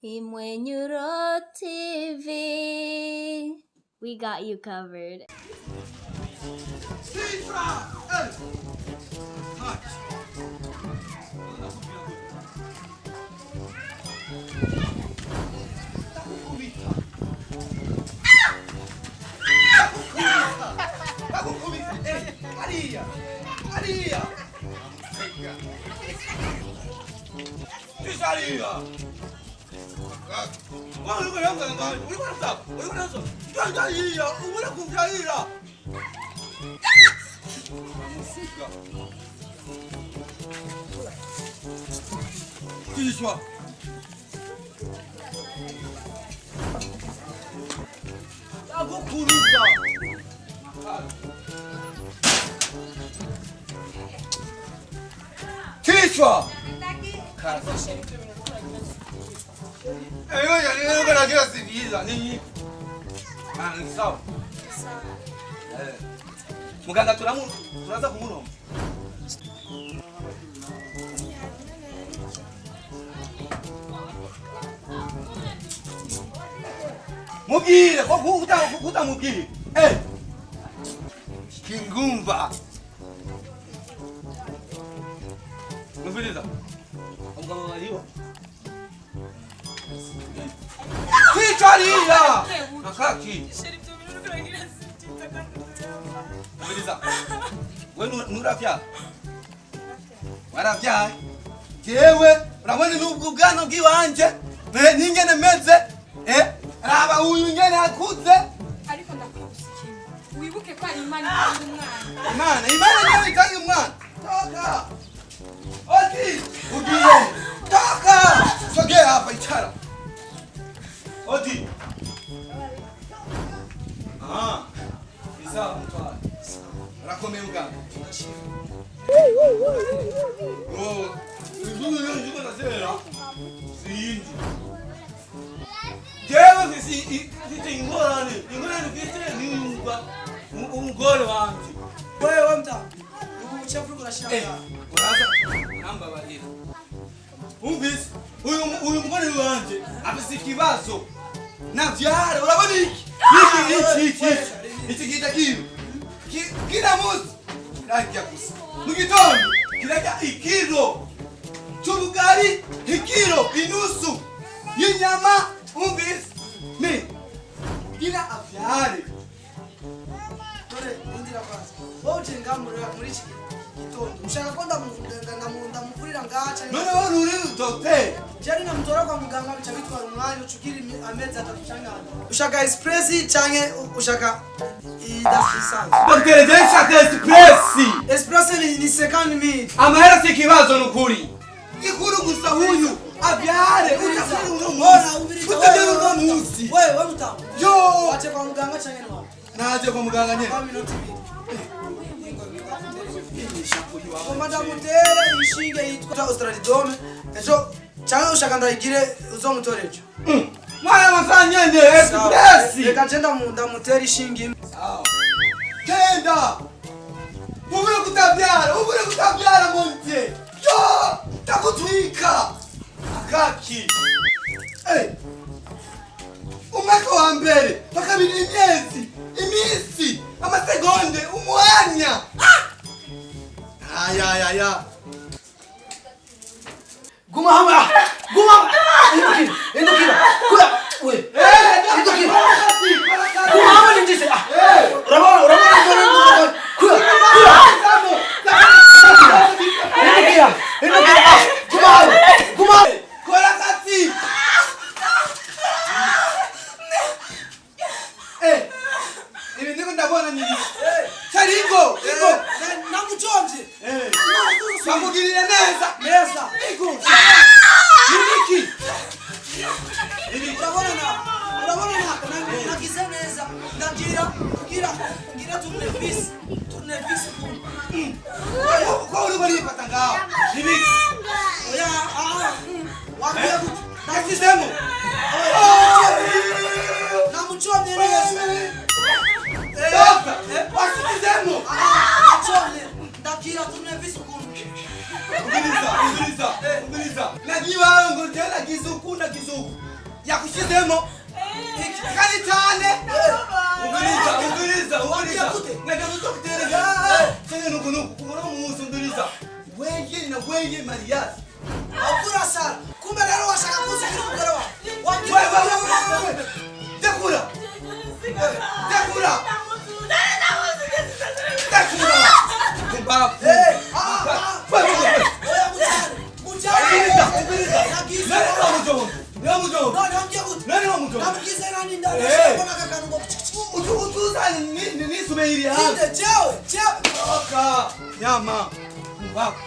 Imwenyuro TV. We got you covered. Kichwa. Muganga tunaanza kumuno. Mugire, kuta mugire. Kingumba. Mfiliza. Muganga hiyo. Kichalia. Nakaki. Mfiliza. Wewe nurafya. Warafya. Jewe, urabona n'ubugano bw'iwanje. Ningene meze. Raba uyu ngene akuze. Ariko ndakwibusiki. Wibuke ko ari Imana kandi umwana. Imana niyo itangira umwana. Toka. Oti, ugiye. Toka. Sogea hapa ichara. Oti. Isa mtwala. Rakome uganga. Ndugu nasema. Siyinji. Jewe ingorane kite nimba umugore wanje. Wewe mta. Ubuchafu kurashira. Uraza namba barira. Umvise uyu mugore wanje afise ikibazo. Navyara urabona iki kita kiyo. Kila muzi kirajya gusa. Mu gitondo kirajya ikiro. Chubugari ikiro inusu. Yinyama umvise ni ila avyare. Dore ndira kwanza. Wowe ngamurira muri iki gitondo. Ushaka ko ndamufurira ngacha. None wowe uri docteur. Jari namutora kwa muganga bica bitwara umwanya ucukira amezi atatu cyangwa. Ushaka express cyangwa ushaka idasisanzwe. Docteur Jeshaka express. Express ni second minute. Amahera si kibazo nukuri. Ikuru gusa huyu abyare utakuri Mbona ubirika utajya no munsi. Wewe mutamu. Yo Wache kwa muganga cyangwa ni wapi? naje kwa muganga nyene. Kwa minute 2. Kwa madamu tere ishinge yitwa Australidome. Ejo cyangwa ushaka ndayigire uzomutorejo. Mwana masanyende express. Reka genda ndamutere ishinge. Sawa. Genda. Ubure kutabyara monte. Yo! Takutwika! Akaki! Umwaka wa mbere, bakabiri imyezi, imisi, amasegonde, umwanya! Aya. Guma hama! Indukira! Kula! We! Indukira! Guma hama ninjise! Urabona! Kula! Indukira! Guma! Kora kati! Ibi ndiko ndabona nini? Charingo! Namuchomje! Samugirire neza! Neza! Niki? Urabona nagize neza! Ngira tunefisi! Kwa uri bari pata ngao. Nibiki? Oya! Wambia kuti! Nakisemo. Namuchomje neza! Toka! Wakisemo. Namuchomje! Ndakira tunefisi kunu! Umbiliza. Nagiwa ngo tena kizuku. yakushizemo ikikali cyane unduriza ngenda kutokutereza cyane nuko kubona umuntu unduriza wenge Marias akura sara kumbe rero washaka kuzigira umugore wawe wewe dekura Nyama wako.